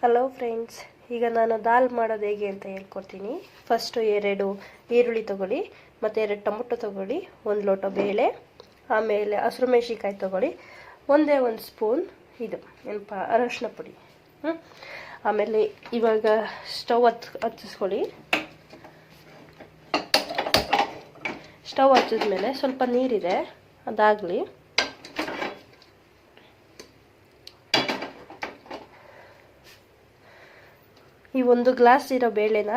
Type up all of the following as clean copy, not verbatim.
Hello friends, ಈಗ ನಾನು ದಾಲ್ ಮಾಡೋದು ಹೇಗೆ ಅಂತ ಹೇಳ್ಕೊಡ್ತೀನಿ. ಫಸ್ಟು 2 ಈರುಳ್ಳಿ ತೊಗೊಳ್ಳಿ, ಮತ್ತು 2 ಟೊಮೊಟೊ ತೊಗೊಳ್ಳಿ, 1 ಲೋಟ ಬೇಳೆ, ಆಮೇಲೆ ಹಸಿರು ಮೆಣಸಿನ್ಕಾಯಿ ತೊಗೊಳ್ಳಿ, ಒಂದೇ 1 ಸ್ಪೂನ್ ಇದು ಏನಪ್ಪ ಅರಶಿನ ಪುಡಿ. ಆಮೇಲೆ ಇವಾಗ ಸ್ಟವ್ ಹತ್ತಿಸ್ಕೊಳ್ಳಿ. ಸ್ಟವ್ ಹಚ್ಚಿದ್ಮೇಲೆ ಸ್ವಲ್ಪ ನೀರಿದೆ, ಅದಾಗಲಿ. ಈ 1 ಗ್ಲಾಸ್ ಇರೋ ಬೇಳೆನ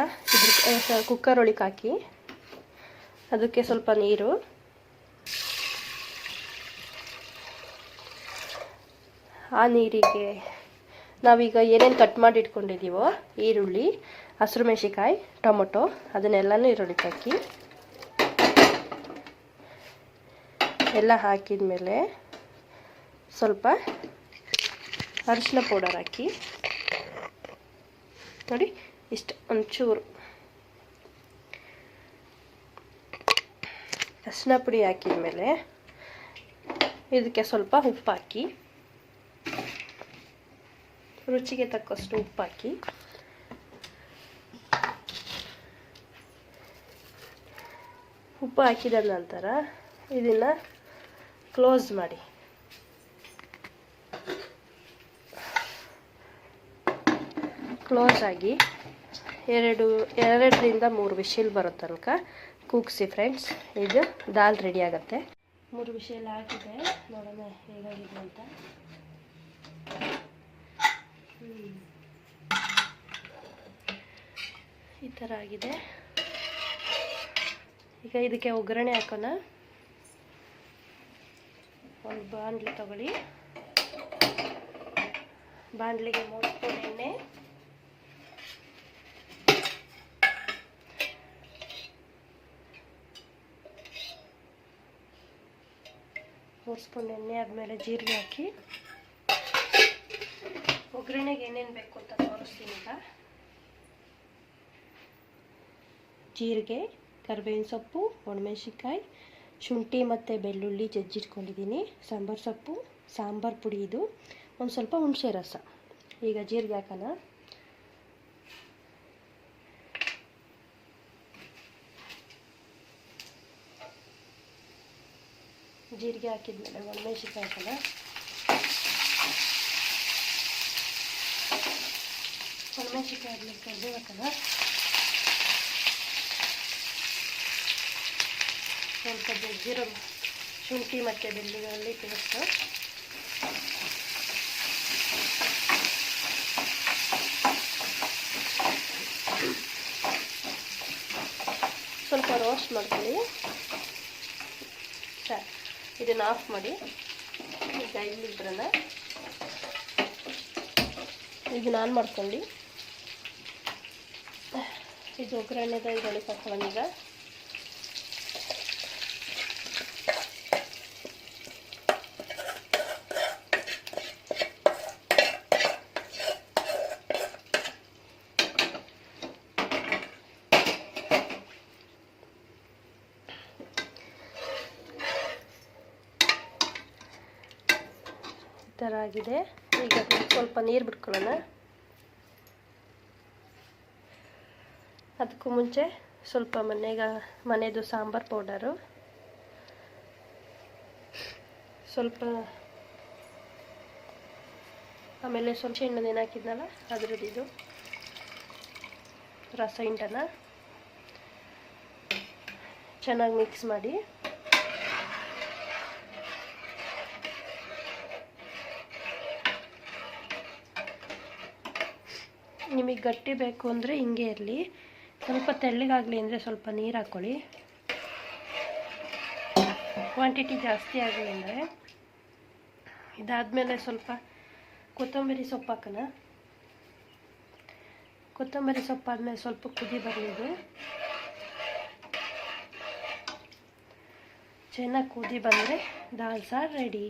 ಕುಕ್ಕರ್ ಒಳಗೆ ಹಾಕಿ, ಅದಕ್ಕೆ ಸ್ವಲ್ಪ ನೀರು, ಆ ನೀರಿಗೆ ನಾವೀಗ ಏನೇನು ಕಟ್ ಮಾಡಿ ಇಟ್ಕೊಂಡಿದ್ದೀವೋ ಈರುಳ್ಳಿ, ಹಸಿರು ಮೆಣಸಿನ್ಕಾಯಿ, ಟೊಮೊಟೊ ಅದನ್ನೆಲ್ಲನೂ ಈರುಳ್ಳಿಗೆ ಹಾಕಿ, ಎಲ್ಲ ಹಾಕಿದ ಮೇಲೆ ಸ್ವಲ್ಪ ಅರಿಶಿನ ಪೌಡರ್ ಹಾಕಿ, ನೋಡಿ ಇಷ್ಟು ಒಂಚೂರು ಅರಿಶಿನ ಪುಡಿ ಹಾಕಿದ ಮೇಲೆ ಇದಕ್ಕೆ ಸ್ವಲ್ಪ ಉಪ್ಪು ಹಾಕಿ, ರುಚಿಗೆ ತಕ್ಕಷ್ಟು ಉಪ್ಪು ಹಾಕಿ, ಉಪ್ಪು ಹಾಕಿದ ನಂತರ ಇದನ್ನು ಕ್ಲೋಸ್ ಮಾಡಿ. ಕ್ಲೋಸ್ ಆಗಿ 2ರಿಂದ 3 ವಿಶಿಲ್ ಬರೋ ತನಕ ಕೂಗಿಸಿ ಫ್ರೆಂಡ್ಸ್. ಇದು ದಾಲ್ ರೆಡಿ ಆಗುತ್ತೆ. 3 ವಿಶಿಲ್ ಹಾಕಿದೆ, ನೋಡೋಣ ಹೇಗಾಗಿದೆ ಅಂತ. ಈ ಥರ ಆಗಿದೆ. ಈಗ ಇದಕ್ಕೆ ಒಗ್ಗರಣೆ ಹಾಕೋಣ. ಒಂದು ಬಾಣಲಿ ತಗೊಳ್ಳಿ. ಬಾಣಲಿಗೆ 3 ಸ್ಪೂನ್ ಎಣ್ಣೆ, 3 ಸ್ಪೂನ್ ಎಣ್ಣೆ ಆದಮೇಲೆ ಜೀರಿಗೆ ಹಾಕಿ, ಒಗ್ಗರಣೆಗೆ ಏನೇನು ಬೇಕು ಅಂತ ತೋರಿಸ್ತೀನಿ ಈಗ. ಜೀರಿಗೆ, ಕರಿಬೇವಿನ ಸೊಪ್ಪು, ಒಣಮೆಣಸಿನ್ಕಾಯಿ, ಶುಂಠಿ ಮತ್ತು ಬೆಳ್ಳುಳ್ಳಿ ಜಜ್ಜಿಟ್ಕೊಂಡಿದ್ದೀನಿ, ಸಾಂಬಾರು ಸೊಪ್ಪು, ಸಾಂಬಾರು ಪುಡಿ, ಇದು ಒಂದು ಸ್ವಲ್ಪ ಹುಣಸೆ ರಸ. ಈಗ ಜೀರಿಗೆ ಹಾಕೋಣ. ಜೀರಿಗೆ ಹಾಕಿದ್ಮೇಲೆ ಒಣಮೆಣಸಿನ್ಕಾಯಿ ಹಾಕೋಣ. ಒಣಮೆಣಸಿನ್ಕಾಯಿ ಆದಮೇಲೆ ಕರಿಬೇವು ಹಾಕೋಣ. ಸ್ವಲ್ಪ ಜಜ್ಜಿರೋ ಶುಂಠಿ ಮತ್ತು ಬೆಳ್ಳುಳ್ಳಿ ಪೇಸ್ಟು, ಸ್ವಲ್ಪ ರೋಸ್ಟ್ ಮಾಡ್ಕೊಳ್ಳಿ. ಇದನ್ನು ಆಫ್ ಮಾಡಿ. ಈಗ ಇಲ್ಲಿಗೆ ಬರೋಣ. ಇದನ್ನು ಆನ್ ಮಾಡ್ಕೊಳ್ಳಿ. ಇದು ಒಗ್ಗರಣೆದ ಇದೊಳಗೆ ಹಾಕೊಳ್ಳೋಣ. ಈಗ ಈ ಥರ ಆಗಿದೆ. ಈಗ ಸ್ವಲ್ಪ ನೀರು ಬಿಟ್ಕೊಳ್ಳೋಣ. ಅದಕ್ಕೂ ಮುಂಚೆ ಸ್ವಲ್ಪ ಮನೆಯದು ಸಾಂಬಾರು ಪೌಡರು, ಸ್ವಲ್ಪ, ಆಮೇಲೆ ಸ್ವಲ್ಪ ಹಿಂಡನ್ನು ಏನು ಹಾಕಿದ್ನಲ್ಲ ಅದ್ರದ್ದು ಇದು ರಸ ಹಿಂಡನ್ನು ಚೆನ್ನಾಗಿ ಮಿಕ್ಸ್ ಮಾಡಿ. ನಿಮಗೆ ಗಟ್ಟಿ ಬೇಕು ಅಂದರೆ ಹಿಂಗೆ ಇರಲಿ, ಸ್ವಲ್ಪ ತೆಳ್ಳಗಾಗಲಿ ಅಂದರೆ ಸ್ವಲ್ಪ ನೀರು ಹಾಕ್ಕೊಳ್ಳಿ. ಕ್ವಾಂಟಿಟಿ ಜಾಸ್ತಿ ಆಗಲಿ ಅಂದರೆ. ಇದಾದಮೇಲೆ ಸ್ವಲ್ಪ ಕೊತ್ತಂಬರಿ ಸೊಪ್ಪು ಹಾಕೋಣ. ಕೊತ್ತಂಬರಿ ಸೊಪ್ಪು ಆದಮೇಲೆ ಸ್ವಲ್ಪ ಕುದಿ ಬರಲಿದೆ. ಚೆನ್ನಾಗಿ ಕುದಿ ಬಂದರೆ ದಾಲ್ ಸಾರು ರೆಡಿ.